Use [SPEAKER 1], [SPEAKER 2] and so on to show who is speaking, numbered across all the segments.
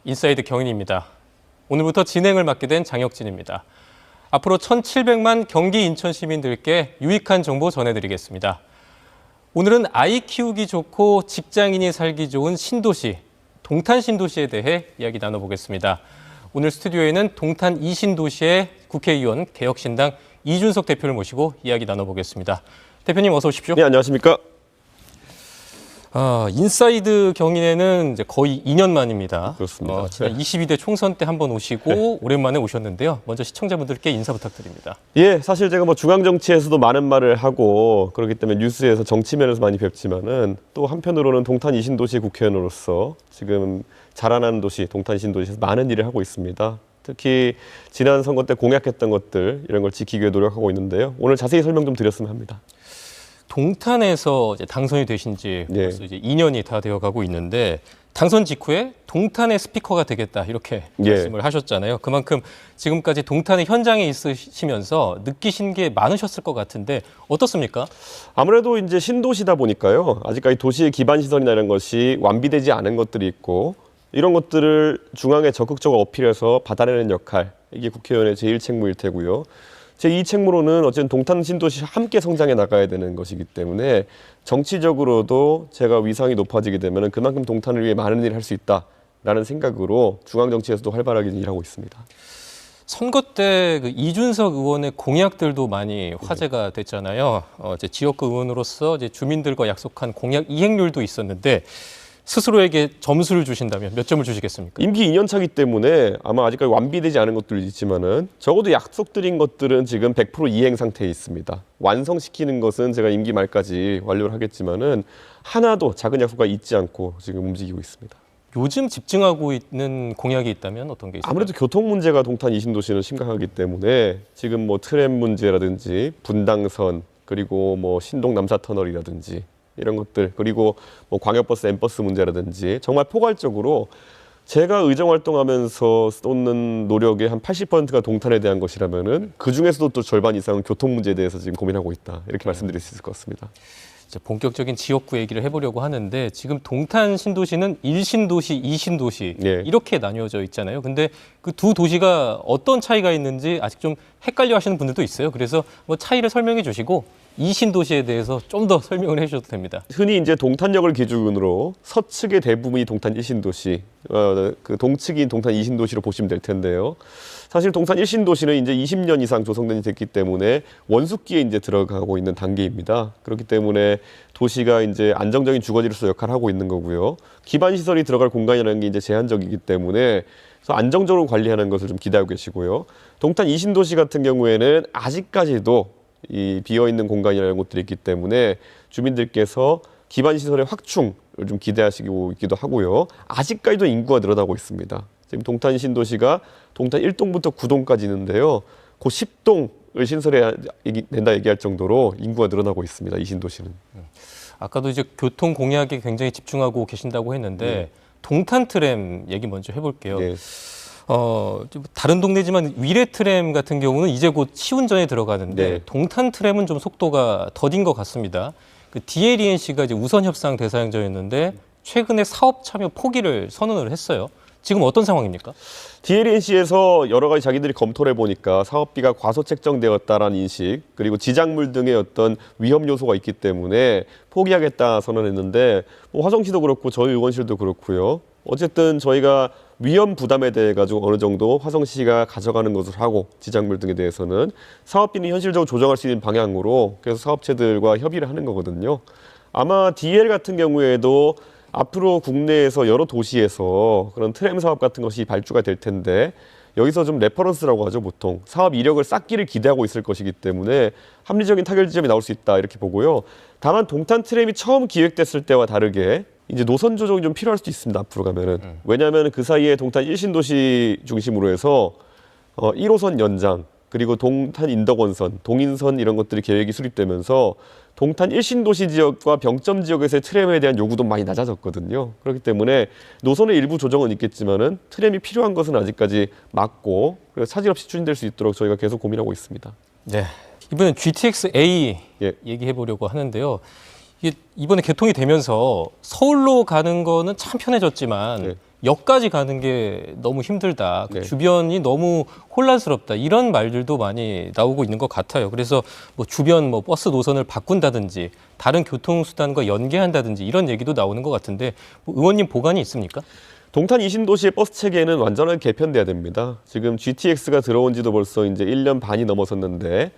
[SPEAKER 1] 인사이드 경인입니다. 오늘부터 진행을 맡게 된 장혁진입니다. 앞으로 1,700만 경기 인천 시민들께 유익한 정보 전해드리겠습니다. 오늘은 아이 키우기 좋고 직장인이 살기 좋은 신도시, 동탄 신도시에 대해 이야기 나눠보겠습니다. 오늘 스튜디오에는 동탄 이신도시의 국회의원 개혁신당 이준석 대표를 모시고 이야기 나눠보겠습니다. 대표님 어서 오십시오.
[SPEAKER 2] 네, 안녕하십니까?
[SPEAKER 1] 인사이드 경인에는 이제 거의 2년 만입니다.
[SPEAKER 2] 그렇습니다.
[SPEAKER 1] 지난 22대 총선 때 한번 오시고 오랜만에 오셨는데요. 먼저 시청자분들께 인사 부탁드립니다.
[SPEAKER 2] 예, 사실 제가 중앙 정치에서도 많은 말을 하고 그렇기 때문에 뉴스에서 정치면에서 많이 뵙지만은 또 한편으로는 동탄 이신도시 국회의원으로서 지금 자라나는 도시 동탄 이신도시에서 많은 일을 하고 있습니다. 특히 지난 선거 때 공약했던 것들 이런 걸 지키기 위해 노력하고 있는데요. 오늘 자세히 설명 좀 드렸으면 합니다.
[SPEAKER 1] 동탄에서 이제 당선이 되신 지 벌써 이제 2년이 다 되어가고 있는데 당선 직후에 동탄의 스피커가 되겠다 이렇게 말씀을 하셨잖아요. 그만큼 지금까지 동탄의 현장에 있으시면서 느끼신 게 많으셨을 것 같은데 어떻습니까?
[SPEAKER 2] 아무래도 이제 신도시다 보니까요. 아직까지 도시의 기반 시설이나 이런 것이 완비되지 않은 것들이 있고 이런 것들을 중앙에 적극적으로 어필해서 받아내는 역할, 이게 국회의원의 제1책무일 테고요. 제2책무로는 어쨌든 동탄 신도시 함께 성장해 나가야 되는 것이기 때문에 정치적으로도 제가 위상이 높아지게 되면 그만큼 동탄을 위해 많은 일을 할 수 있다라는 생각으로 중앙 정치에서도 활발하게 일하고 있습니다.
[SPEAKER 1] 선거 때 그 이준석 의원의 공약들도 많이 화제가 됐잖아요. 이제 지역구 의원으로서 이제 주민들과 약속한 공약 이행률도 있었는데 스스로에게 점수를 주신다면 몇 점을 주시겠습니까?
[SPEAKER 2] 임기 2년 차기 때문에 아마 아직까지 완비되지 않은 것들도 있지만은 적어도 약속드린 것들은 지금 100% 이행 상태에 있습니다. 완성시키는 것은 제가 임기 말까지 완료를 하겠지만은 하나도 작은 약속과 잊지 않고 지금 움직이고 있습니다.
[SPEAKER 1] 요즘 집중하고 있는 공약이 있다면 어떤 게 있을까요?
[SPEAKER 2] 아무래도 교통 문제가 동탄 이신도시는 심각하기 때문에 지금 트램 문제라든지 분당선 그리고 신동 남사터널이라든지 이런 것들 그리고 광역버스, 엠버스 문제라든지 정말 포괄적으로 제가 의정 활동하면서 쏟는 노력의 한 80%가 동탄에 대한 것이라면은 그 중에서도 또 절반 이상은 교통 문제에 대해서 지금 고민하고 있다 이렇게 말씀드릴 수 있을 것 같습니다.
[SPEAKER 1] 이제 본격적인 지역구 얘기를 해보려고 하는데 지금 동탄 신도시는 1신도시, 2신도시 이렇게 나뉘어져 있잖아요. 근데 그 두 도시가 어떤 차이가 있는지 아직 좀 헷갈려 하시는 분들도 있어요. 그래서 차이를 설명해 주시고 2신도시에 대해서 좀 더 설명을 해주셔도 됩니다.
[SPEAKER 2] 흔히 이제 동탄역을 기준으로 서측의 대부분이 동탄 1신도시, 그 동측인 동탄 2신도시로 보시면 될 텐데요. 사실 동탄 1신도시는 이제 20년 이상 조성이 됐기 때문에 원숙기에 이제 들어가고 있는 단계입니다. 그렇기 때문에 도시가 이제 안정적인 주거지로서 역할을 하고 있는 거고요. 기반 시설이 들어갈 공간이라는 게 이제 제한적이기 때문에 그래서 안정적으로 관리하는 것을 좀 기대하고 계시고요. 동탄 2신도시 같은 경우에는 아직까지도 이 비어있는 공간이라는 것들이 있기 때문에 주민들께서 기반 시설의 확충을 좀 기대하시고 있기도 하고요. 아직까지도 인구가 늘어나고 있습니다. 지금 동탄 신도시가 동탄 1동부터 9동까지 있는데요. 그 10동을 신설해야 된다 얘기할 정도로 인구가 늘어나고 있습니다. 이 신도시는.
[SPEAKER 1] 아까도 이제 교통 공약에 굉장히 집중하고 계신다고 했는데 동탄 트램 얘기 먼저 해볼게요. 다른 동네지만 위례 트램 같은 경우는 이제 곧 시운전에 들어가는데 동탄 트램은 좀 속도가 더딘 것 같습니다. 그 DLENC가 이제 우선 협상 대상자였는데 최근에 사업 참여 포기를 선언을 했어요. 지금 어떤 상황입니까?
[SPEAKER 2] DLENC에서 여러 가지 자기들이 검토를 해보니까 사업비가 과소 책정되었다라는 인식 그리고 지작물 등의 어떤 위험 요소가 있기 때문에 포기하겠다 선언했는데 화성시도 그렇고 저희 의원실도 그렇고요. 어쨌든 저희가 위험 부담에 대해 가지고 어느 정도 화성시가 가져가는 것을 하고 지작물 등에 대해서는 사업비는 현실적으로 조정할 수 있는 방향으로 그래서 사업체들과 협의를 하는 거거든요. 아마 DL 같은 경우에도 앞으로 국내에서 여러 도시에서 그런 트램 사업 같은 것이 발주가 될 텐데 여기서 좀 레퍼런스라고 하죠. 보통 사업 이력을 쌓기를 기대하고 있을 것이기 때문에 합리적인 타결 지점이 나올 수 있다 이렇게 보고요. 다만 동탄 트램이 처음 기획됐을 때와 다르게 이제 노선 조정이 좀 필요할 수도 있습니다. 앞으로 가면은. 왜냐하면 그 사이에 동탄 1신도시 중심으로 해서 1호선 연장 그리고 동탄 인덕원선, 동인선 이런 것들이 계획이 수립되면서 동탄 1신도시 지역과 병점 지역에서의 트램에 대한 요구도 많이 낮아졌거든요. 그렇기 때문에 노선의 일부 조정은 있겠지만은 트램이 필요한 것은 아직까지 맞고 그래서 차질 없이 추진될 수 있도록 저희가 계속 고민하고 있습니다.
[SPEAKER 1] 네, 이번엔 GTX-A 얘기해 보려고 하는데요. 이게 이번에 개통이 되면서 서울로 가는 거는 참 편해졌지만 역까지 가는 게 너무 힘들다. 그
[SPEAKER 2] 네.
[SPEAKER 1] 주변이 너무 혼란스럽다. 이런 말들도 많이 나오고 있는 것 같아요. 그래서 뭐 주변 뭐 버스 노선을 바꾼다든지 다른 교통수단과 연계한다든지 이런 얘기도 나오는 것 같은데 뭐 의원님 보관이 있습니까?
[SPEAKER 2] 동탄 이신도시의 버스 체계는 완전하게 개편돼야 됩니다. 지금 GTX가 들어온 지도 벌써 이제 1년 반이 넘어섰는데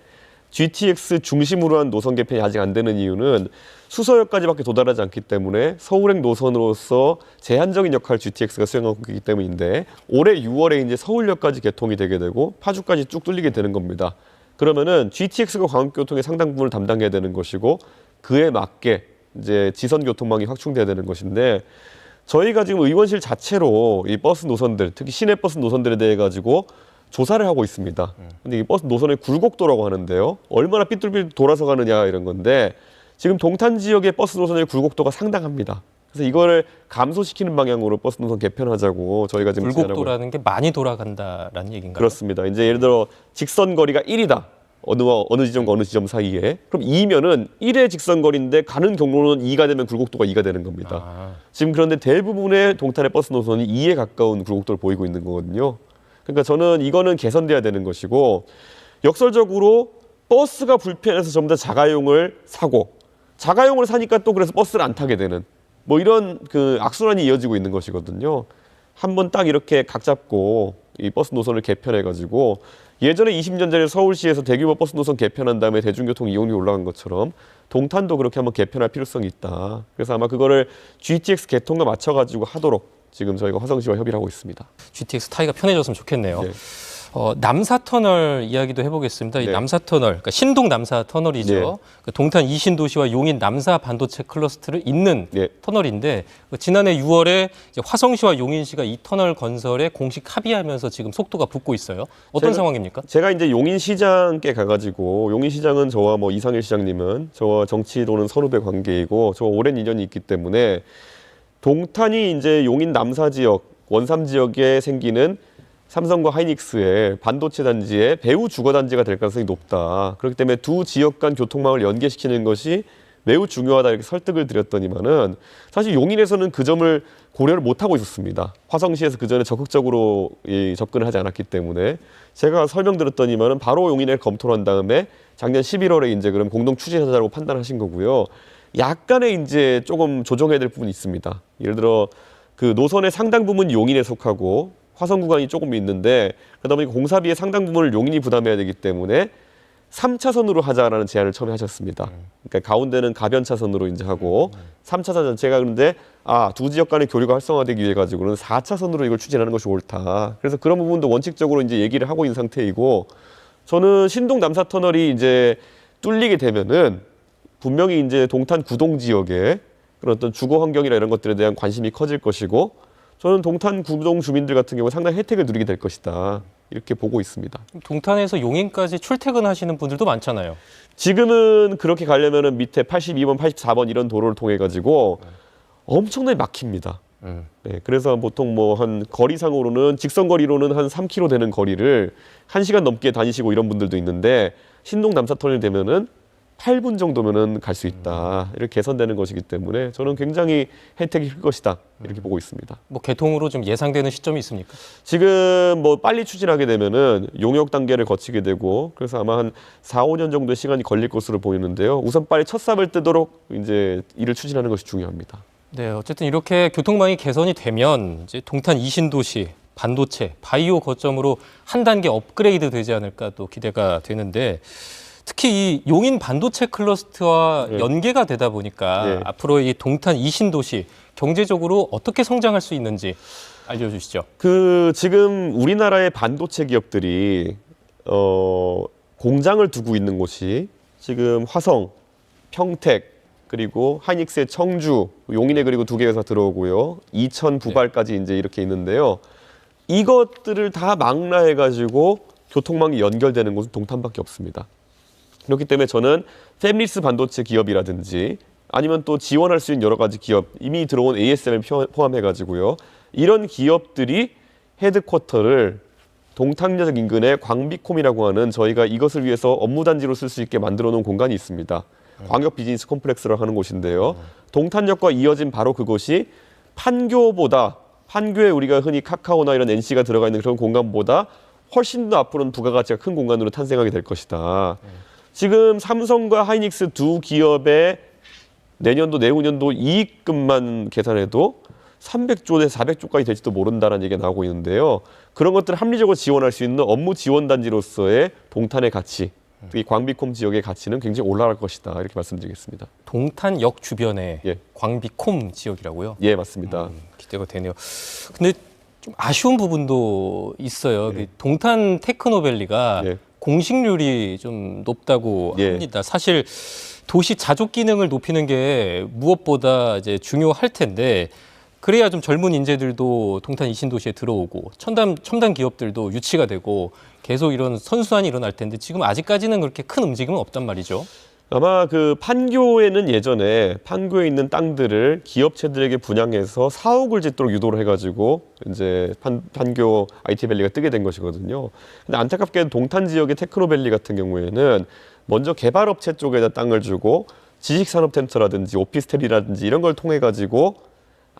[SPEAKER 2] GTX 중심으로 한 노선 개편이 아직 안 되는 이유는 수서역까지밖에 도달하지 않기 때문에 서울행 노선으로서 제한적인 역할을 GTX가 수행하고 있기 때문인데 올해 6월에 이제 서울역까지 개통이 되게 되고 파주까지 쭉 뚫리게 되는 겁니다. 그러면은 GTX가 광역교통의 상당 부분을 담당해야 되는 것이고 그에 맞게 이제 지선 교통망이 확충돼야 되는 것인데 저희가 지금 의원실 자체로 이 버스 노선들, 특히 시내 버스 노선들에 대해 가지고 조사를 하고 있습니다. 근데 이 버스 노선의 굴곡도라고 하는데요. 얼마나 삐뚤삐뚤 돌아서 가느냐 이런 건데 지금 동탄 지역의 버스 노선의 굴곡도가 상당합니다. 그래서 이거를 감소시키는 방향으로 버스 노선 개편하자고 저희가 지금
[SPEAKER 1] 굴곡도라는 게 많이 돌아간다라는 얘기인가요?
[SPEAKER 2] 그렇습니다. 이제 예를 들어 직선 거리가 1이다. 어느 지점과 어느 지점 사이에. 그럼 2면은 1의 직선 거리인데 가는 경로는 2가 되면 굴곡도가 2가 되는 겁니다.
[SPEAKER 1] 아.
[SPEAKER 2] 지금 그런데 대부분의 동탄의 버스 노선이 2에 가까운 굴곡도를 보이고 있는 거거든요. 그러니까 저는 이거는 개선돼야 되는 것이고 역설적으로 버스가 불편해서 전부 다 자가용을 사고 자가용을 사니까 또 그래서 버스를 안 타게 되는 뭐 이런 그 악순환이 이어지고 있는 것이거든요. 한번 딱 이렇게 각 잡고 이 버스 노선을 개편해 가지고 예전에 20년 전에 서울시에서 대규모 버스 노선 개편한 다음에 대중교통 이용률이 올라간 것처럼 동탄도 그렇게 한번 개편할 필요성이 있다. 그래서 아마 그거를 GTX 개통과 맞춰 가지고 하도록 지금 저희가 화성시와 협의를 하고 있습니다.
[SPEAKER 1] GTX 타기가 편해졌으면 좋겠네요.
[SPEAKER 2] 네.
[SPEAKER 1] 남사터널 이야기도 해보겠습니다. 이
[SPEAKER 2] 네.
[SPEAKER 1] 남사터널, 그러니까 신동 남사터널이죠.
[SPEAKER 2] 네.
[SPEAKER 1] 그 동탄 이신도시와 용인 남사 반도체 클러스터를 잇는
[SPEAKER 2] 네.
[SPEAKER 1] 터널인데 지난해 6월에 이제 화성시와 용인시가 이 터널 건설에 공식 합의하면서 지금 속도가 붙고 있어요. 어떤 상황입니까?
[SPEAKER 2] 제가 이제 용인시장께 가가지고 용인시장은 저와 뭐 이상일 시장님은 저와 정치로는 선후배 관계이고 저와 오랜 인연이 있기 때문에 동탄이 이제 용인 남사 지역, 원삼 지역에 생기는 삼성과 하이닉스의 반도체 단지의 배후 주거 단지가 될 가능성이 높다. 그렇기 때문에 두 지역 간 교통망을 연계시키는 것이 매우 중요하다 이렇게 설득을 드렸더니만은 사실 용인에서는 그 점을 고려를 못 하고 있었습니다. 화성시에서 그 전에 적극적으로 접근을 하지 않았기 때문에 제가 설명드렸더니만은 바로 용인에 검토를 한 다음에 작년 11월에 이제 그럼 공동 추진하자고 판단하신 거고요. 약간의 이제 조금 조정해야 될 부분이 있습니다. 예를 들어 그 노선의 상당 부분 용인에 속하고 화성 구간이 조금 있는데 그러다 보니까 공사비의 상당 부분을 용인이 부담해야 되기 때문에 3차선으로 하자라는 제안을 처음에 하셨습니다. 그러니까 가운데는 가변차선으로 이제 하고 3차선 전체가 그런데 두 지역 간의 교류가 활성화되기 위해 가지고는 4차선으로 이걸 추진하는 것이 옳다. 그래서 그런 부분도 원칙적으로 이제 얘기를 하고 있는 상태이고 저는 신동 남사터널이 이제 뚫리게 되면은 분명히 이제 동탄 구동 지역에 그런 어떤 주거 환경이나 이런 것들에 대한 관심이 커질 것이고 저는 동탄 구동 주민들 같은 경우 상당히 혜택을 누리게 될 것이다. 이렇게 보고 있습니다.
[SPEAKER 1] 동탄에서 용인까지 출퇴근하시는 분들도 많잖아요.
[SPEAKER 2] 지금은 그렇게 가려면은 밑에 82번, 84번 이런 도로를 통해 가지고 엄청나게 막힙니다. 네, 그래서 보통 뭐 한 거리상으로는 직선 거리로는 한 3km 되는 거리를 1시간 넘게 다니시고 이런 분들도 있는데 신동 남사터널이 되면은 8분 정도면은 갈 수 있다. 이렇게 개선되는 것이기 때문에 저는 굉장히 혜택이 클 것이다. 이렇게 보고 있습니다.
[SPEAKER 1] 뭐 개통으로 좀 예상되는 시점이 있습니까?
[SPEAKER 2] 지금 뭐 빨리 추진하게 되면은 용역 단계를 거치게 되고 그래서 아마 한 4, 5년 정도의 시간이 걸릴 것으로 보이는데요. 우선 빨리 첫 삽을 뜨도록 이제 일을 추진하는 것이 중요합니다.
[SPEAKER 1] 네, 어쨌든 이렇게 교통망이 개선이 되면 이제 동탄 이신도시, 반도체, 바이오 거점으로 한 단계 업그레이드 되지 않을까 또 기대가 되는데 특히 이 용인 반도체 클러스터와 연계가 되다 보니까 앞으로 이 동탄 이신도시 경제적으로 어떻게 성장할 수 있는지 알려주시죠.
[SPEAKER 2] 그 지금 우리나라의 반도체 기업들이 공장을 두고 있는 곳이 지금 화성, 평택 그리고 하이닉스의 청주, 용인에 그리고 2개 회사 들어오고요. 이천, 부발까지 이제 이렇게 있는데요. 이것들을 다 망라해가지고 교통망이 연결되는 곳은 동탄밖에 없습니다. 그렇기 때문에 저는 팹리스 반도체 기업이라든지 아니면 또 지원할 수 있는 여러 가지 기업, 이미 들어온 ASM을 포함해가지고요. 이런 기업들이 헤드쿼터를 동탄역 인근의 광비콤이라고 하는 저희가 이것을 위해서 업무단지로 쓸 수 있게 만들어 놓은 공간이 있습니다. 광역 비즈니스 콤플렉스라고 하는 곳인데요. 동탄역과 이어진 바로 그곳이 판교보다 판교에 우리가 흔히 카카오나 이런 NC가 들어가 있는 그런 공간보다 훨씬 더 앞으로는 부가가치가 큰 공간으로 탄생하게 될 것이다. 지금 삼성과 하이닉스 두 기업의 내년도 내후년도 이익금만 계산해도 300조에서 400조까지 될지도 모른다는 얘기가 나오고 있는데요. 그런 것들을 합리적으로 지원할 수 있는 업무 지원단지로서의 동탄의 가치, 특히 광비콤 지역의 가치는 굉장히 올라갈 것이다. 이렇게 말씀드리겠습니다.
[SPEAKER 1] 동탄역 주변에
[SPEAKER 2] 예.
[SPEAKER 1] 광비콤 지역이라고요?
[SPEAKER 2] 예, 맞습니다.
[SPEAKER 1] 기대가 되네요. 근데 좀 아쉬운 부분도 있어요. 그 동탄 테크노밸리가
[SPEAKER 2] 예.
[SPEAKER 1] 공식률이 좀 높다고
[SPEAKER 2] 예.
[SPEAKER 1] 합니다. 사실 도시 자족 기능을 높이는 게 무엇보다 이제 중요할 텐데 그래야 좀 젊은 인재들도 동탄 이신도시에 들어오고 첨단 기업들도 유치가 되고 계속 이런 선순환이 일어날 텐데 지금 아직까지는 그렇게 큰 움직임은 없단 말이죠.
[SPEAKER 2] 아마 그 판교에는 예전에 판교에 있는 땅들을 기업체들에게 분양해서 사옥을 짓도록 유도를 해가지고 이제 판교 IT밸리가 뜨게 된 것이거든요. 근데 안타깝게도 동탄 지역의 테크노밸리 같은 경우에는 먼저 개발업체 쪽에다 땅을 주고 지식산업센터라든지 오피스텔이라든지 이런 걸 통해 가지고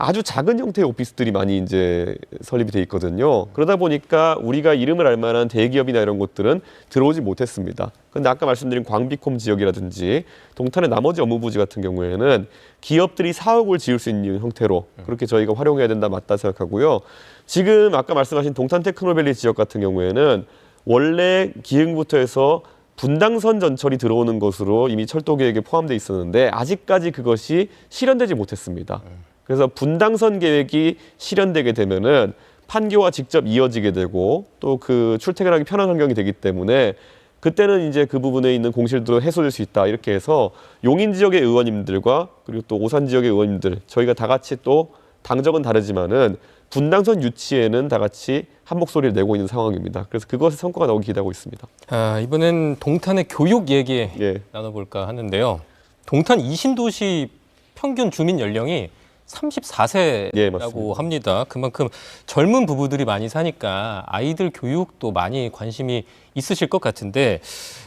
[SPEAKER 2] 아주 작은 형태의 오피스들이 많이 이제 설립이 돼 있거든요. 그러다 보니까 우리가 이름을 알 만한 대기업이나 이런 곳들은 들어오지 못했습니다. 근데 아까 말씀드린 광비콤 지역이라든지 동탄의 나머지 업무부지 같은 경우에는 기업들이 사옥을 지을 수 있는 형태로 그렇게 저희가 활용해야 된다 맞다 생각하고요. 지금 아까 말씀하신 동탄 테크노밸리 지역 같은 경우에는 원래 기흥부터 해서 분당선 전철이 들어오는 것으로 이미 철도 계획에 포함되어 있었는데 아직까지 그것이 실현되지 못했습니다. 그래서 분당선 계획이 실현되게 되면은 판교와 직접 이어지게 되고 또 그 출퇴근하기 편한 환경이 되기 때문에 그때는 이제 그 부분에 있는 공실도 해소될 수 있다 이렇게 해서 용인 지역의 의원님들과 그리고 또 오산 지역의 의원님들 저희가 다 같이 또 당적은 다르지만은 분당선 유치에는 다 같이 한 목소리를 내고 있는 상황입니다. 그래서 그것의 성과가 나오기 기대하고 있습니다.
[SPEAKER 1] 이번엔 동탄의 교육 얘기
[SPEAKER 2] 예.
[SPEAKER 1] 나눠볼까 하는데요. 동탄 이신도시 평균 주민 연령이 34세라고
[SPEAKER 2] 예, 맞습니다.
[SPEAKER 1] 합니다. 그만큼 젊은 부부들이 많이 사니까 아이들 교육도 많이 관심이 있으실 것 같은데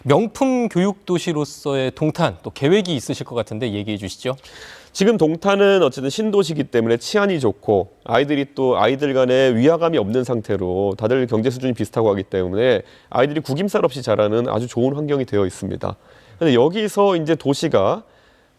[SPEAKER 1] 명품 교육 도시로서의 동탄 또 계획이 있으실 것 같은데 얘기해 주시죠.
[SPEAKER 2] 지금 동탄은 어쨌든 신도시이기 때문에 치안이 좋고 아이들이 또 아이들 간에 위화감이 없는 상태로 다들 경제 수준이 비슷하고 하기 때문에 아이들이 구김살 없이 자라는 아주 좋은 환경이 되어 있습니다. 근데 여기서 이제 도시가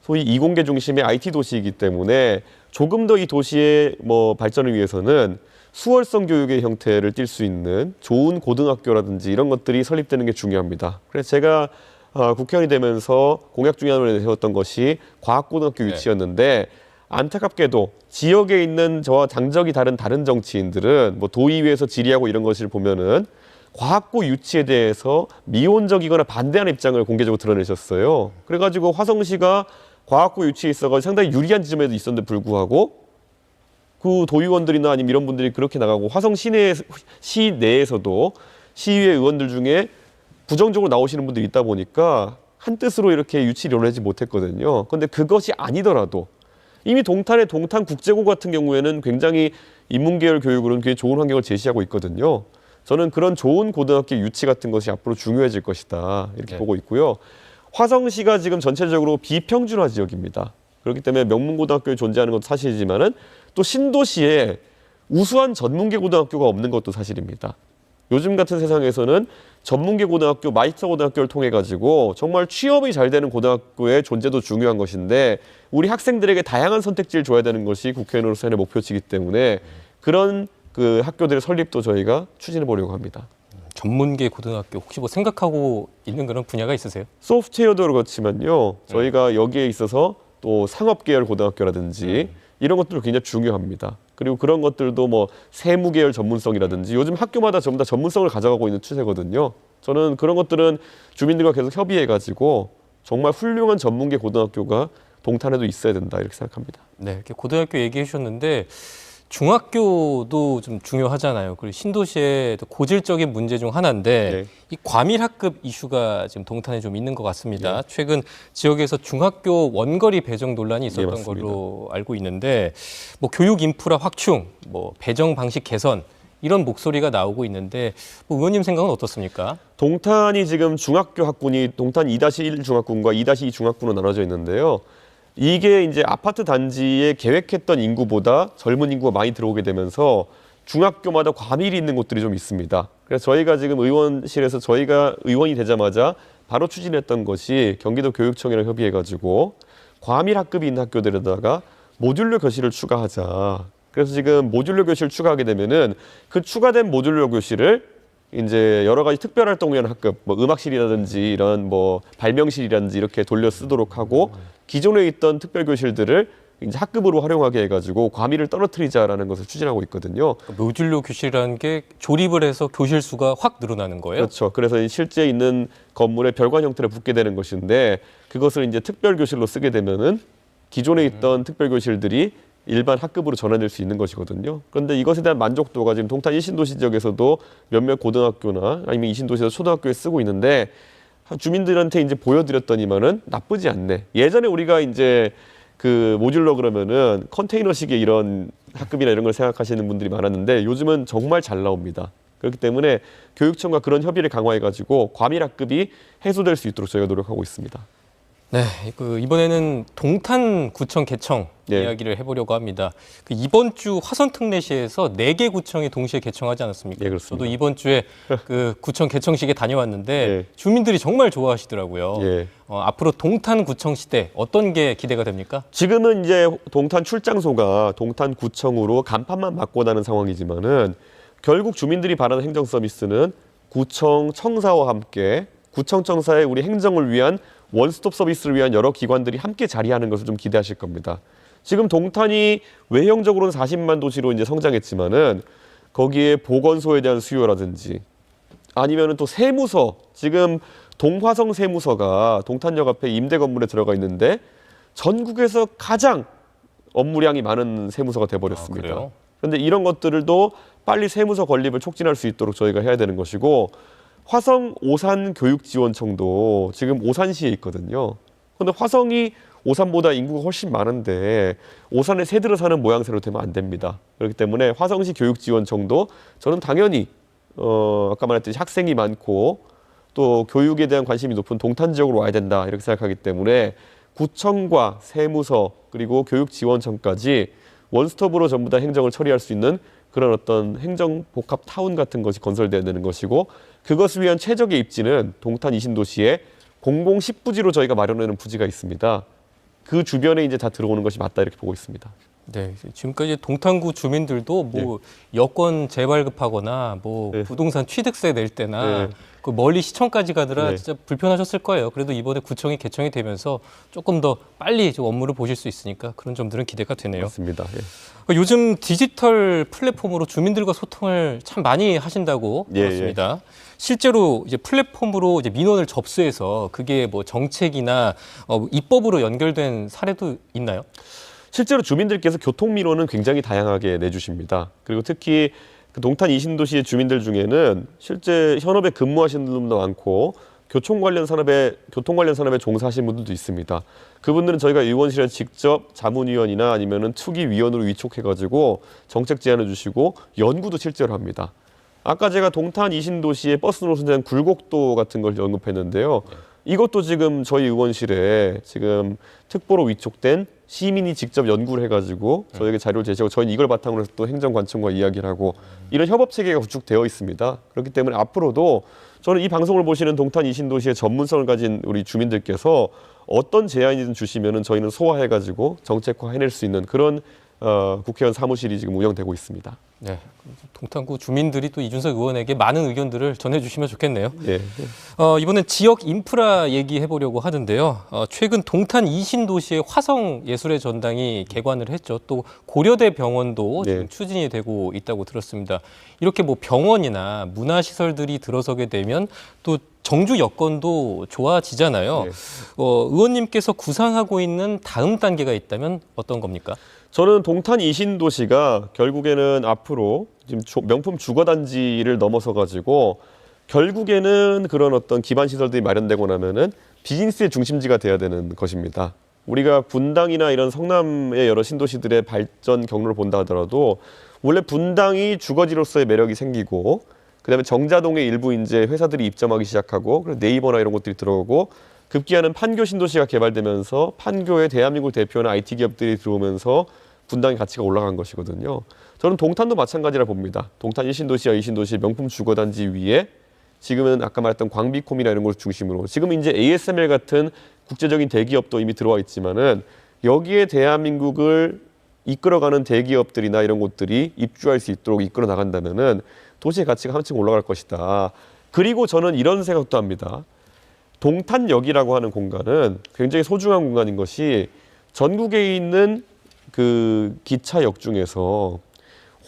[SPEAKER 2] 소위 이공계 중심의 IT 도시이기 때문에 조금 더 이 도시의 발전을 위해서는 수월성 교육의 형태를 띌 수 있는 좋은 고등학교라든지 이런 것들이 설립되는 게 중요합니다. 그래서 제가 국회의원이 되면서 공약 중에 하나로 세웠던 것이 과학고등학교 유치였는데 안타깝게도 지역에 있는 저와 당적이 다른 정치인들은 도의회에서 질의하고 이런 것을 보면은 과학고 유치에 대해서 미온적이거나 반대하는 입장을 공개적으로 드러내셨어요. 그래가지고 화성시가 과학고 유치에 있어서 상당히 유리한 지점에도 있었는데 불구하고 그 도의원들이나 아니면 이런 분들이 그렇게 나가고 화성 시 내에서도 시의회 의원들 중에 부정적으로 나오시는 분들이 있다 보니까 한 뜻으로 이렇게 유치를 이뤄내지 못했거든요. 그런데 그것이 아니더라도 이미 동탄의 동탄국제고 같은 경우에는 굉장히 인문계열 교육으로는 굉장히 좋은 환경을 제시하고 있거든요. 저는 그런 좋은 고등학교 유치 같은 것이 앞으로 중요해질 것이다 이렇게 보고 있고요. 화성시가 지금 전체적으로 비평준화 지역입니다. 그렇기 때문에 명문고등학교에 존재하는 것도 사실이지만은 또 신도시에 우수한 전문계 고등학교가 없는 것도 사실입니다. 요즘 같은 세상에서는 전문계 고등학교, 마이스터 고등학교를 통해 가지고 정말 취업이 잘 되는 고등학교의 존재도 중요한 것인데 우리 학생들에게 다양한 선택지를 줘야 되는 것이 국회의원으로서의 목표치이기 때문에 그런 그 학교들의 설립도 저희가 추진해 보려고 합니다.
[SPEAKER 1] 전문계 고등학교 혹시 생각하고 있는 그런 분야가 있으세요?
[SPEAKER 2] 소프트웨어도 그렇지만요. 저희가 여기에 있어서 또 상업 계열 고등학교라든지 이런 것들도 굉장히 중요합니다. 그리고 그런 것들도 세무 계열 전문성이라든지 요즘 학교마다 전부 다 전문성을 가져가고 있는 추세거든요. 저는 그런 것들은 주민들과 계속 협의해가지고 정말 훌륭한 전문계 고등학교가 동탄에도 있어야 된다 이렇게 생각합니다.
[SPEAKER 1] 네, 이렇게 고등학교 얘기해 주셨는데 중학교도 좀 중요하잖아요. 그리고 신도시의 고질적인 문제 중 하나인데 이 과밀학급 이슈가 지금 동탄에 좀 있는 것 같습니다. 최근 지역에서 중학교 원거리 배정 논란이 있었던 걸로 알고 있는데 교육 인프라 확충, 배정 방식 개선 이런 목소리가 나오고 있는데 의원님 생각은 어떻습니까?
[SPEAKER 2] 동탄이 지금 중학교 학군이 동탄 2-1 중학군과 2-2 중학군으로 나눠져 있는데요. 이게 이제 아파트 단지에 계획했던 인구보다 젊은 인구가 많이 들어오게 되면서 중학교마다 과밀이 있는 곳들이 좀 있습니다. 그래서 저희가 지금 의원실에서 저희가 의원이 되자마자 바로 추진했던 것이 경기도 교육청이랑 협의해가지고 과밀 학급이 있는 학교들에다가 모듈러 교실을 추가하자. 그래서 지금 모듈러 교실을 추가하게 되면은 그 추가된 모듈러 교실을 이제 여러 가지 특별 활동 위한 학급, 뭐 음악실이라든지 이런 뭐 발명실이라든지 이렇게 돌려 쓰도록 하고 기존에 있던 특별 교실들을 이제 학급으로 활용하게 해가지고 과밀을 떨어뜨리자라는 것을 추진하고 있거든요.
[SPEAKER 1] 모듈러 교실이라는 게 조립을 해서 교실 수가 확 늘어나는 거예요?
[SPEAKER 2] 그렇죠. 그래서 실제 있는 건물에 별관 형태로 붙게 되는 것인데 그것을 이제 특별 교실로 쓰게 되면은 기존에 있던 특별 교실들이 일반 학급으로 전환될 수 있는 것이거든요. 그런데 이것에 대한 만족도가 지금 동탄 1신도시 지역에서도 몇몇 고등학교나 아니면 2신도시에서 초등학교에 쓰고 있는데 주민들한테 이제 보여드렸더니만은 나쁘지 않네. 예전에 우리가 이제 그 모듈러 그러면은 컨테이너식의 이런 학급이나 이런 걸 생각하시는 분들이 많았는데 요즘은 정말 잘 나옵니다. 그렇기 때문에 교육청과 그런 협의를 강화해가지고 과밀 학급이 해소될 수 있도록 저희가 노력하고 있습니다.
[SPEAKER 1] 네, 이번에는 동탄구청 개청
[SPEAKER 2] 네.
[SPEAKER 1] 이야기를 해보려고 합니다. 이번 주 화선특례시에서 4개 구청이 동시에 개청하지 않았습니까?
[SPEAKER 2] 네, 그렇습니다.
[SPEAKER 1] 저도 이번 주에 그 구청 개청식에 다녀왔는데
[SPEAKER 2] 네.
[SPEAKER 1] 주민들이 정말 좋아하시더라고요.
[SPEAKER 2] 예.
[SPEAKER 1] 앞으로 동탄구청 시대 어떤 게 기대가 됩니까?
[SPEAKER 2] 지금은 이제 동탄 출장소가 동탄구청으로 간판만 바꿔나는 상황이지만은 결국 주민들이 바라는 행정 서비스는 구청 청사와 함께 구청 청사의 우리 행정을 위한 원스톱 서비스를 위한 여러 기관들이 함께 자리하는 것을 좀 기대하실 겁니다. 지금 동탄이 외형적으로는 40만 도시로 이제 성장했지만은 거기에 보건소에 대한 수요라든지 아니면은 또 세무서, 지금 동화성 세무서가 동탄역 앞에 임대 건물에 들어가 있는데 전국에서 가장 업무량이 많은 세무서가 돼버렸습니다.
[SPEAKER 1] 그래요?
[SPEAKER 2] 그런데 이런 것들도 빨리 세무서 건립을 촉진할 수 있도록 저희가 해야 되는 것이고, 화성 오산 교육지원청도 지금 오산시에 있거든요. 그런데 화성이 오산보다 인구가 훨씬 많은데 오산에 새들어 사는 모양새로 되면 안 됩니다. 그렇기 때문에 화성시 교육지원청도 저는 당연히 아까 말했듯이 학생이 많고 또 교육에 대한 관심이 높은 동탄 지역으로 와야 된다 이렇게 생각하기 때문에 구청과 세무서 그리고 교육지원청까지 원스톱으로 전부 다 행정을 처리할 수 있는 그런 어떤 행정 복합 타운 같은 것이 건설돼야 되는 것이고, 그것을 위한 최적의 입지는 동탄 이신도시에 공공 10부지로 저희가 마련하는 부지가 있습니다. 그 주변에 이제 다 들어오는 것이 맞다 이렇게 보고 있습니다.
[SPEAKER 1] 네, 지금까지 동탄구 주민들도 뭐 여권 재발급하거나 뭐
[SPEAKER 2] 네.
[SPEAKER 1] 부동산 취득세 낼 때나
[SPEAKER 2] 네.
[SPEAKER 1] 그 멀리 시청까지 가느라
[SPEAKER 2] 네.
[SPEAKER 1] 진짜 불편하셨을 거예요. 그래도 이번에 구청이 개청이 되면서 조금 더 빨리 좀 업무를 보실 수 있으니까 그런 점들은 기대가 되네요.
[SPEAKER 2] 맞습니다. 예.
[SPEAKER 1] 요즘 디지털 플랫폼으로 주민들과 소통을 참 많이 하신다고
[SPEAKER 2] 예,
[SPEAKER 1] 들었습니다. 실제로 이제 플랫폼으로 이제 민원을 접수해서 그게 뭐 정책이나 입법으로 연결된 사례도 있나요?
[SPEAKER 2] 실제로 주민들께서 교통민원은 굉장히 다양하게 내주십니다. 그리고 특히 그 동탄 이신도시의 주민들 중에는 실제 현업에 근무하시는 분들도 많고 교통 관련 산업에 종사하시는 분들도 있습니다. 그분들은 저희가 의원실에 직접 자문위원이나 아니면은 투기위원으로 위촉해가지고 정책 제안을 주시고 연구도 실제로 합니다. 아까 제가 동탄 이신도시의 버스 노선에 대한 굴곡도 같은 걸 언급했는데요. 이것도 지금 저희 의원실에 지금 특보로 위촉된 시민이 직접 연구를 해가지고 저에게 자료를 제시하고 저희는 이걸 바탕으로 해서 또 행정관청과 이야기를 하고 이런 협업체계가 구축되어 있습니다. 그렇기 때문에 앞으로도 저는 이 방송을 보시는 동탄 이신도시의 전문성을 가진 우리 주민들께서 어떤 제안이든 주시면은 저희는 소화해가지고 정책화해낼 수 있는 그런 국회의원 사무실이 지금 운영되고 있습니다.
[SPEAKER 1] 네, 동탄구 주민들이 또 이준석 의원에게 많은 의견들을 전해주시면 좋겠네요.
[SPEAKER 2] 예.
[SPEAKER 1] 이번엔 지역 인프라 얘기해 보려고 하는데요. 최근 동탄 이신도시의 화성 예술의 전당이 개관을 했죠. 또 고려대 병원도 지금
[SPEAKER 2] 네.
[SPEAKER 1] 추진이 되고 있다고 들었습니다. 이렇게 뭐 병원이나 문화시설들이 들어서게 되면 또 정주 여건도 좋아지잖아요.
[SPEAKER 2] 네.
[SPEAKER 1] 의원님께서 구상하고 있는 다음 단계가 있다면 어떤 겁니까?
[SPEAKER 2] 저는 동탄 이신도시가 결국에는 앞으로 지금 명품 주거단지를 넘어서 가지고 결국에는 그런 어떤 기반 시설들이 마련되고 나면은 비즈니스의 중심지가 돼야 되는 것입니다. 우리가 분당이나 이런 성남의 여러 신도시들의 발전 경로를 본다 하더라도 원래 분당이 주거지로서의 매력이 생기고 그다음에 정자동의 일부 이제 회사들이 입점하기 시작하고 그리고 네이버나 이런 것들이 들어오고 급기야는 판교 신도시가 개발되면서 판교에 대한민국 대표하는 IT 기업들이 들어오면서 분당의 가치가 올라간 것이거든요. 저는 동탄도 마찬가지라 봅니다. 동탄 1신도시와 2신도시 명품 주거단지 위에 지금은 아까 말했던 광비콤이나 이런 걸 중심으로 지금 이제 ASML 같은 국제적인 대기업도 이미 들어와 있지만은 여기에 대한민국을 이끌어가는 대기업들이나 이런 곳들이 입주할 수 있도록 이끌어 나간다면은 도시의 가치가 한층 올라갈 것이다. 그리고 저는 이런 생각도 합니다. 동탄역이라고 하는 공간은 굉장히 소중한 공간인 것이 전국에 있는 그 기차역 중에서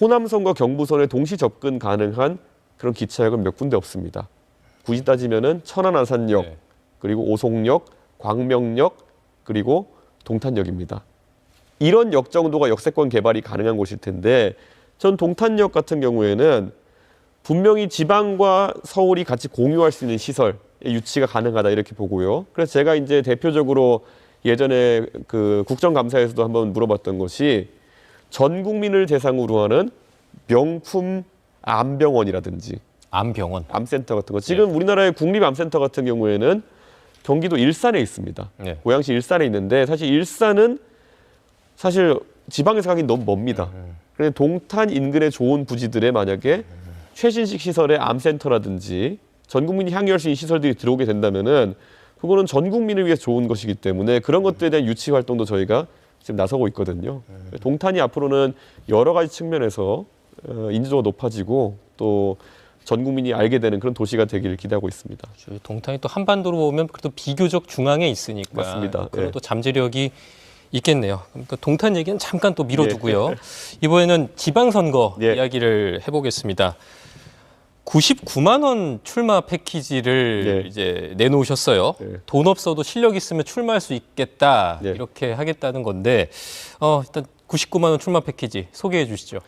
[SPEAKER 2] 호남선과 경부선에 동시 접근 가능한 그런 기차역은 몇 군데 없습니다. 굳이 따지면은 천안 아산역,
[SPEAKER 1] 네.
[SPEAKER 2] 그리고 오송역, 광명역, 그리고 동탄역입니다. 이런 역 정도가 역세권 개발이 가능한 곳일 텐데 전 동탄역 같은 경우에는 분명히 지방과 서울이 같이 공유할 수 있는 시설의 유치가 가능하다 이렇게 보고요. 그래서 제가 이제 대표적으로 예전에 그 국정감사에서도 한번 물어봤던 것이 전 국민을 대상으로 하는 명품 암병원이라든지
[SPEAKER 1] 암병원.
[SPEAKER 2] 암센터 같은 거. 지금 우리나라의 국립암센터 같은 경우에는 경기도 일산에 있습니다.
[SPEAKER 1] 네.
[SPEAKER 2] 고양시 일산에 있는데 사실 일산은 사실 지방에서 가긴 너무 멉니다. 그런데 동탄 인근의 좋은 부지들에 만약에 최신식 시설의 암센터라든지 전 국민이 향유할 수 있는 시설들이 들어오게 된다면은 그거는 전 국민을 위해 좋은 것이기 때문에 그런 것들에 대한 유치 활동도 저희가 지금 나서고 있거든요. 동탄이 앞으로는 여러 가지 측면에서 인지도가 높아지고 또 전 국민이 알게 되는 그런 도시가 되기를 기대하고 있습니다.
[SPEAKER 1] 저희 동탄이 또 한반도로 보면 그래도 비교적 중앙에 있으니까
[SPEAKER 2] 맞습니다.
[SPEAKER 1] 그런
[SPEAKER 2] 예.
[SPEAKER 1] 또 잠재력이 있겠네요. 그러니까 동탄 얘기는 잠깐 또 미뤄두고요. 이번에는 지방선거
[SPEAKER 2] 예.
[SPEAKER 1] 이야기를 해보겠습니다. 99만 원 출마 패키지를
[SPEAKER 2] 예.
[SPEAKER 1] 이제 내놓으셨어요.
[SPEAKER 2] 예.
[SPEAKER 1] 돈 없어도 실력 있으면 출마할 수 있겠다
[SPEAKER 2] 예.
[SPEAKER 1] 이렇게 하겠다는 건데 일단 99만 원 출마 패키지 소개해 주시죠.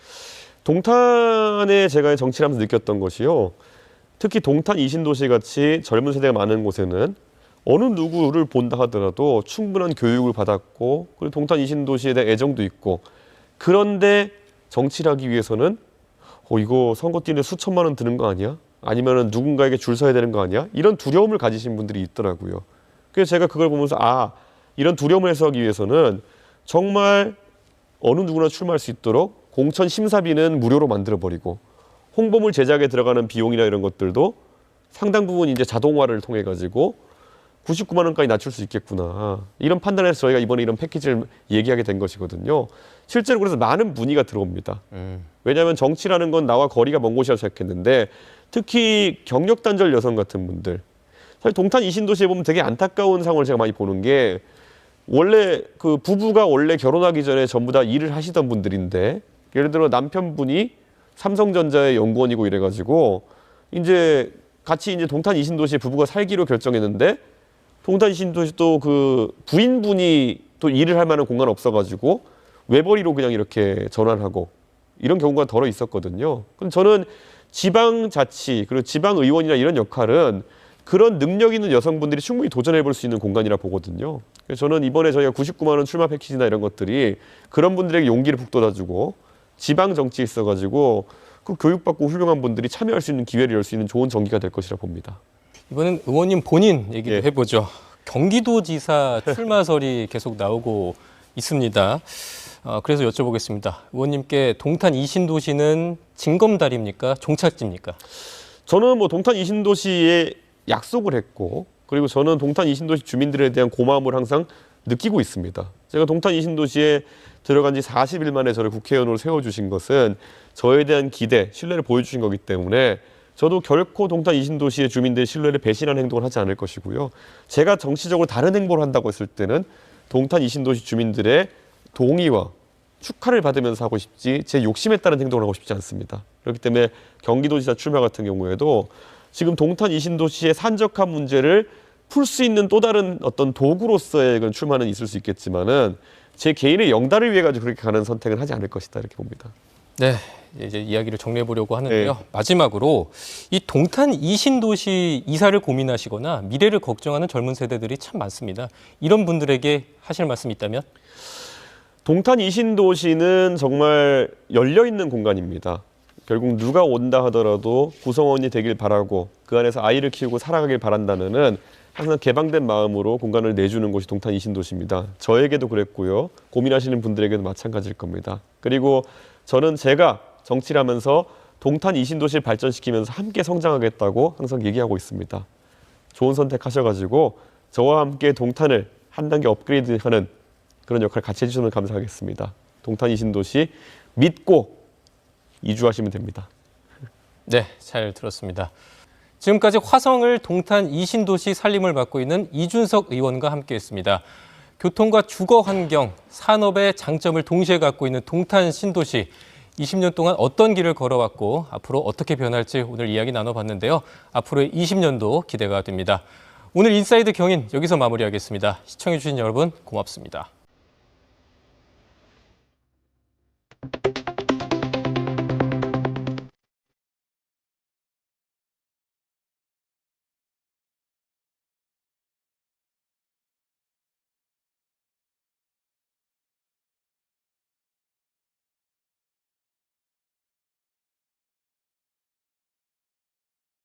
[SPEAKER 2] 동탄에 제가 정치를 하면서 느꼈던 것이요. 특히 동탄 이신도시 같이 젊은 세대가 많은 곳에는 어느 누구를 본다 하더라도 충분한 교육을 받았고 그리고 동탄 이신도시에 대한 애정도 있고 그런데 정치를 하기 위해서는 이거 선거 뛰는데 수천만 원 드는 거 아니야? 아니면은 누군가에게 줄 서야 되는 거 아니야? 이런 두려움을 가지신 분들이 있더라고요. 그래서 제가 그걸 보면서 이런 두려움을 해소하기 위해서는 정말 어느 누구나 출마할 수 있도록 공천 심사비는 무료로 만들어버리고 홍보물 제작에 들어가는 비용이나 이런 것들도 상당 부분 이제 자동화를 통해 가지고 99만 원까지 낮출 수 있겠구나. 이런 판단에서 저희가 이번에 이런 패키지를 얘기하게 된 것이거든요. 실제로 그래서 많은 문의가 들어옵니다. 왜냐하면 정치라는 건 나와 거리가 먼 곳이라 생각했는데 특히 경력 단절 여성 같은 분들 사실 동탄 이신도시에 보면 되게 안타까운 상황을 제가 많이 보는 게 원래 그 부부가 원래 결혼하기 전에 전부 다 일을 하시던 분들인데 예를 들어 남편분이 삼성전자의 연구원이고 이래가지고 이제 같이 이제 동탄 이신도시에 부부가 살기로 결정했는데 동탄 이신도시 또 그 부인분이 또 일을 할 만한 공간 없어가지고 외벌이로 그냥 이렇게 전환하고 이런 경우가 더러 있었거든요. 그럼 저는 지방자치 그리고 지방의원이나 이런 역할은 그런 능력 있는 여성분들이 충분히 도전해 볼 수 있는 공간이라 보거든요. 그래서 저는 이번에 저희가 99만 원 출마 패키지나 이런 것들이 그런 분들에게 용기를 북돋아주고 지방 정치에 있어가지고 그 교육받고 훌륭한 분들이 참여할 수 있는 기회를 열 수 있는 좋은 전기가 될 것이라 봅니다.
[SPEAKER 1] 이번엔 의원님 본인 얘기도
[SPEAKER 2] 예.
[SPEAKER 1] 해보죠. 경기도지사 출마설이 계속 나오고 있습니다. 그래서 여쭤보겠습니다. 의원님께 동탄 이신도시는 징검다리입니까? 종착지입니까?
[SPEAKER 2] 저는 뭐 동탄 이신도시에 약속을 했고 그리고 저는 동탄 이신도시 주민들에 대한 고마움을 항상 느끼고 있습니다. 제가 동탄 이신도시에 들어간 지 40일 만에 저를 국회의원으로 세워주신 것은 저에 대한 기대, 신뢰를 보여주신 거기 때문에 저도 결코 동탄 이신도시의 주민들의 신뢰를 배신하는 행동을 하지 않을 것이고요. 제가 정치적으로 다른 행보를 한다고 했을 때는 동탄 이신도시 주민들의 동의와 축하를 받으면서 하고 싶지 제 욕심에 따른 행동을 하고 싶지 않습니다. 그렇기 때문에 경기도지사 출마 같은 경우에도 지금 동탄 이신도시의 산적한 문제를 풀 수 있는 또 다른 어떤 도구로서의 그런 출마는 있을 수 있겠지만은 제 개인의 영달을 위해 가지고 그렇게 가는 선택은 하지 않을 것이다 이렇게 봅니다.
[SPEAKER 1] 네, 이제 이야기를 정리해 보려고 하는데요.
[SPEAKER 2] 네.
[SPEAKER 1] 마지막으로 이 동탄 이신도시 이사를 고민하시거나 미래를 걱정하는 젊은 세대들이 참 많습니다. 이런 분들에게 하실 말씀이 있다면?
[SPEAKER 2] 동탄 이신도시는 정말 열려있는 공간입니다. 결국 누가 온다 하더라도 구성원이 되길 바라고 그 안에서 아이를 키우고 살아가길 바란다면은 항상 개방된 마음으로 공간을 내주는 곳이 동탄 이신도시입니다. 저에게도 그랬고요. 고민하시는 분들에게도 마찬가지일 겁니다. 그리고 저는 제가 정치를 하면서 동탄 이신도시를 발전시키면서 함께 성장하겠다고 항상 얘기하고 있습니다. 좋은 선택하셔가지고 저와 함께 동탄을 한 단계 업그레이드하는 그런 역할을 같이 해주시면 감사하겠습니다. 동탄 이신도시 믿고 이주하시면 됩니다.
[SPEAKER 1] 네, 잘 들었습니다. 지금까지 화성을 동탄 이신도시 살림을 맡고 있는 이준석 의원과 함께했습니다. 교통과 주거 환경, 산업의 장점을 동시에 갖고 있는 동탄 신도시. 20년 동안 어떤 길을 걸어왔고 앞으로 어떻게 변할지 오늘 이야기 나눠봤는데요. 앞으로의 20년도 기대가 됩니다. 오늘 인사이드 경인 여기서 마무리하겠습니다. 시청해주신 여러분 고맙습니다.